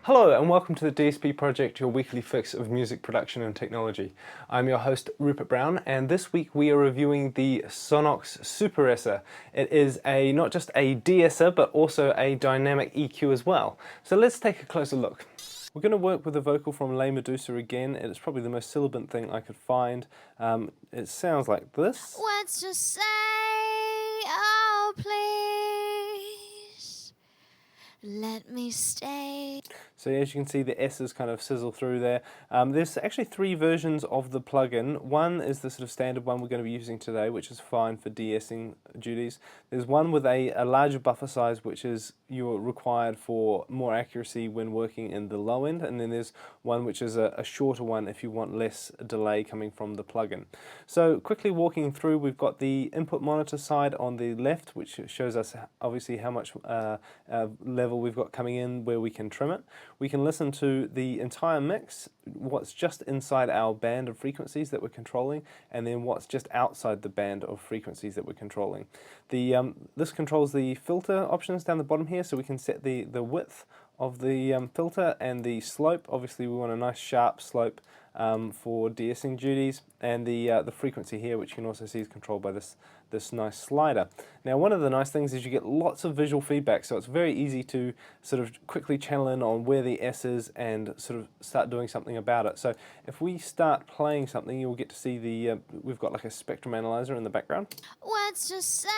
Hello and welcome to the DSP Project, your weekly fix of music production and technology. I'm your host Rupert Brown, and this week we are reviewing the Sonnox SuprEsser. It is not just a de-Esser but also a dynamic EQ as well. So let's take a closer look. We're going to work with a vocal from Le Medusa again. It's probably the most sibilant thing I could find. It sounds like this. Let's just say, oh please, let me stay. So as you can see, the S's kind of sizzle through there. There's actually three versions of the plugin. One is the sort of standard one we're going to be using today, which is fine for de-essing duties. There's one with a larger buffer size, which is you're required for more accuracy when working in the low end, and then there's one which is a shorter one if you want less delay coming from the plugin. So quickly walking through, we've got the input monitor side on the left, which shows us obviously how much level we've got coming in where we can trim it. We can listen to the entire mix, what's just inside our band of frequencies that we're controlling, and then what's just outside the band of frequencies that we're controlling. This controls the filter options down the bottom here, so we can set the width of the filter and the slope. Obviously we want a nice sharp slope for de-essing duties, and the frequency here, which you can also see is controlled by this nice slider. Now one of the nice things is you get lots of visual feedback, so it's very easy to sort of quickly channel in on where the S is and sort of start doing something about it. So if we start playing something, you'll get to see we've got like a spectrum analyzer in the background. Let's just say,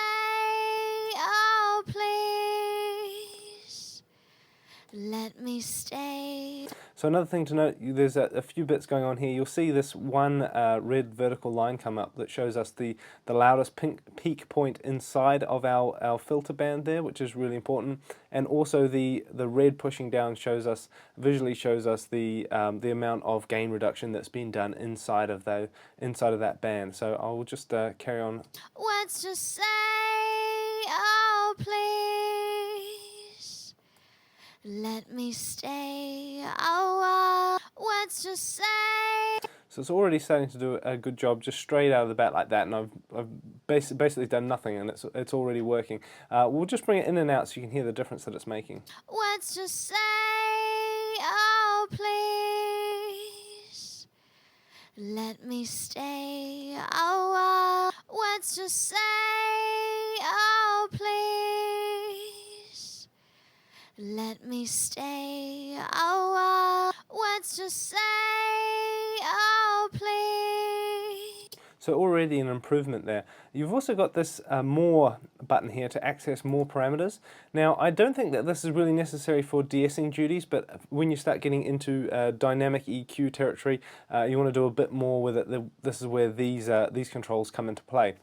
oh please, let me stay. So another thing to note, there's a few bits going on here. You'll see this one red vertical line come up that shows us the loudest peak point inside of our filter band there, which is really important. And also the red pushing down visually shows us the amount of gain reduction that's been done inside of that band. So I'll just carry on. Let's just say, oh please, let me stay a while. Let's just say. So it's already starting to do a good job just straight out of the bat like that, and I've basically done nothing, and it's already working. We'll just bring it in and out so you can hear the difference that it's making. Let's just say, oh please, let me stay a while. Let's just say, oh please, let me stay a while. Let's just say, oh please. So already an improvement there. You've also got this more button here to access more parameters. Now I don't think that this is really necessary for de-essing duties, but when you start getting into dynamic EQ territory, you want to do a bit more with it. This is where these controls come into play.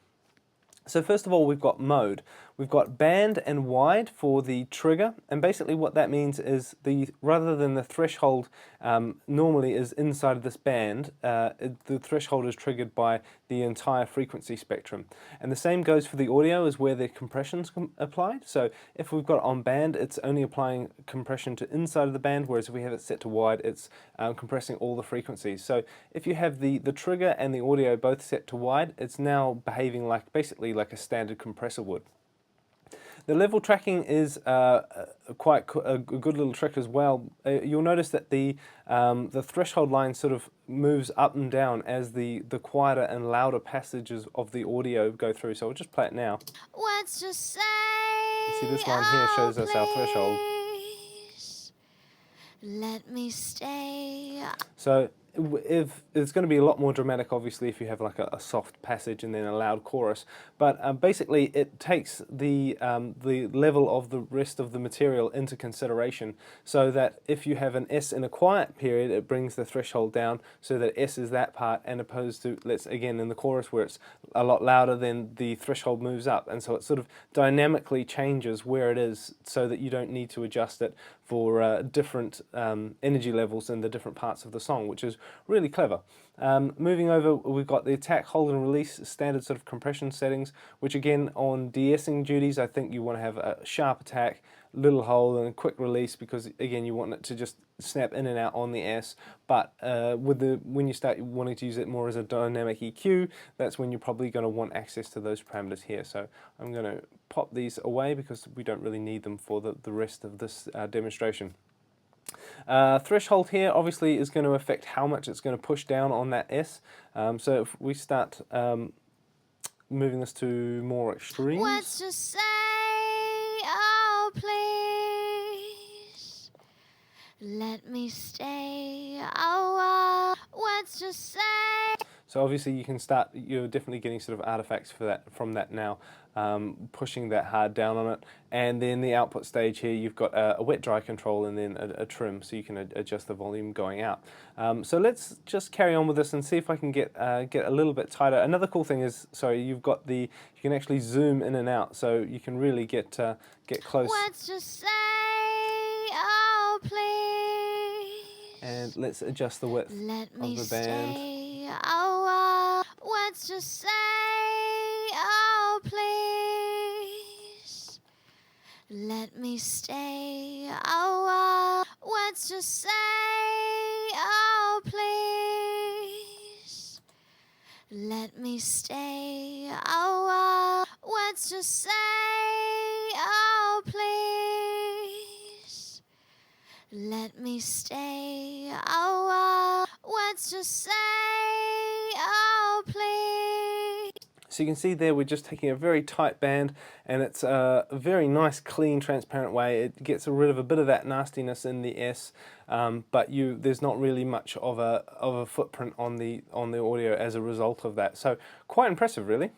So first of all, we've got mode. We've got band and wide for the trigger, and basically what that means is rather than the threshold normally is inside of this band, the threshold is triggered by the entire frequency spectrum. And the same goes for the audio, is where the compression's applied. So if we've got on band, it's only applying compression to inside of the band, whereas if we have it set to wide, it's compressing all the frequencies. So if you have the trigger and the audio both set to wide, it's now behaving basically like a standard compressor would. The level tracking is quite a good little trick as well. You'll notice that the threshold line sort of moves up and down as the quieter and louder passages of the audio go through. So I'll just play it now. Let's just say, you see this line here shows us our threshold. Let me stay. So if it's going to be a lot more dramatic, obviously, if you have like a soft passage and then a loud chorus. But basically, it takes the level of the rest of the material into consideration, so that if you have an S in a quiet period, it brings the threshold down so that S is that part, and opposed to, again, in the chorus where it's a lot louder, then the threshold moves up, and so it sort of dynamically changes where it is, so that you don't need to adjust it for different energy levels in the different parts of the song, which is really clever. Moving over, we've got the attack, hold and release standard sort of compression settings, which again on de-essing duties I think you want to have a sharp attack, little hold and a quick release, because again you want it to just snap in and out on the S. But when you start wanting to use it more as a dynamic EQ, that's when you're probably going to want access to those parameters here. So I'm going to pop these away because we don't really need them for the rest of this demonstration. Threshold here obviously is going to affect how much it's going to push down on that S. So if we start moving this to more extremes. Let's just say, oh please, let me stay a while. Let's just say. So obviously you can start, you're definitely getting sort of artifacts for that from that now, pushing that hard down on it. And then the output stage here, you've got a wet dry control and then a trim, so you can adjust the volume going out. So let's just carry on with this and see if I can get a little bit tighter. Another cool thing is, sorry, you can actually zoom in and out, so you can really get close. Let's just say, oh please. And let's adjust the width Let of me the band. stay a while. Let's just say, oh please. Let me stay a while. Let's just say, oh please. Let me stay a while. Let's just say, oh please. Let me stay a while. Let's just say, oh please. So you can see there we're just taking a very tight band, and it's a very nice, clean, transparent way. It gets rid of a bit of that nastiness in the S, but there's not really much of a footprint on the audio as a result of that. So quite impressive, really.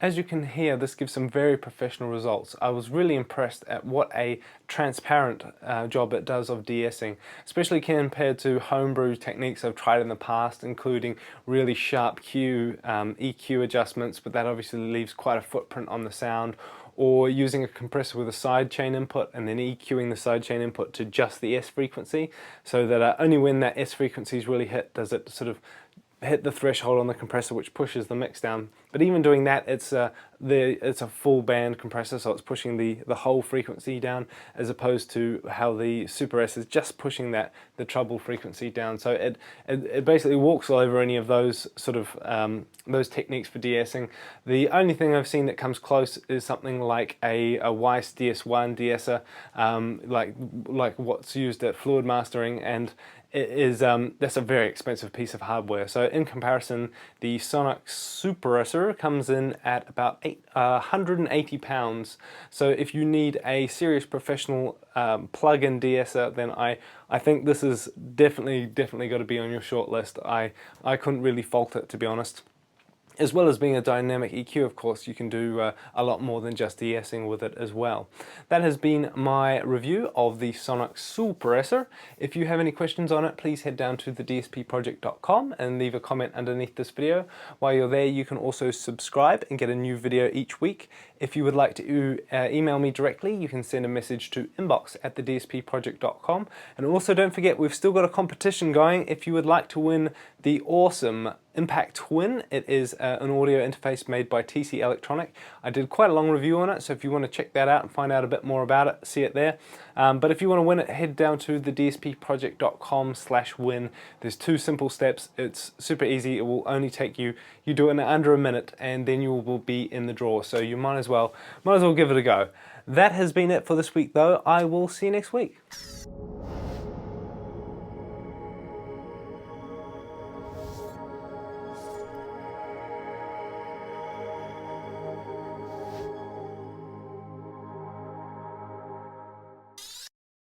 As you can hear, this gives some very professional results. I was really impressed at what a transparent job it does of de-essing, especially compared to homebrew techniques I've tried in the past, including really sharp EQ adjustments, but that obviously leaves quite a footprint on the sound, or using a compressor with a sidechain input and then EQing the sidechain input to just the S frequency, so that only when that S frequency is really hit does it sort of hit the threshold on the compressor, which pushes the mix down. But even doing that, it's a full band compressor, so it's pushing the whole frequency down, as opposed to how the SuprEsser is just pushing the treble frequency down. So it basically walks all over any of those sort of those techniques for de-essing. The only thing I've seen that comes close is something like a Weiss DS1 de-Esser, like what's used at fluid mastering, and that's a very expensive piece of hardware. So in comparison, the Sonnox SuprEsser comes in at about £180. So if you need a serious professional plug-in de-Esser, then I think this is definitely got to be on your short list. I couldn't really fault it, to be honest. As well as being a dynamic EQ, of course, you can do a lot more than just de-essing with it as well. That has been my review of the Sonnox SuprEsser. If you have any questions on it, please head down to TheDSPproject.com and leave a comment underneath this video. While you're there, you can also subscribe and get a new video each week. If you would like to email me directly, you can send a message to inbox@TheDSPproject.com. And also don't forget, we've still got a competition going. If you would like to win the awesome Impact Twin, it is an audio interface made by TC Electronic. I did quite a long review on it, so if you want to check that out and find out a bit more about it, see it there. But if you want to win it, head down to TheDSPproject.com/win. There's 2 simple steps. It's super easy. It will only take you do it in under a minute, and then you will be in the draw. So you might as well give it a go. That has been it for this week, though. I will see you next week.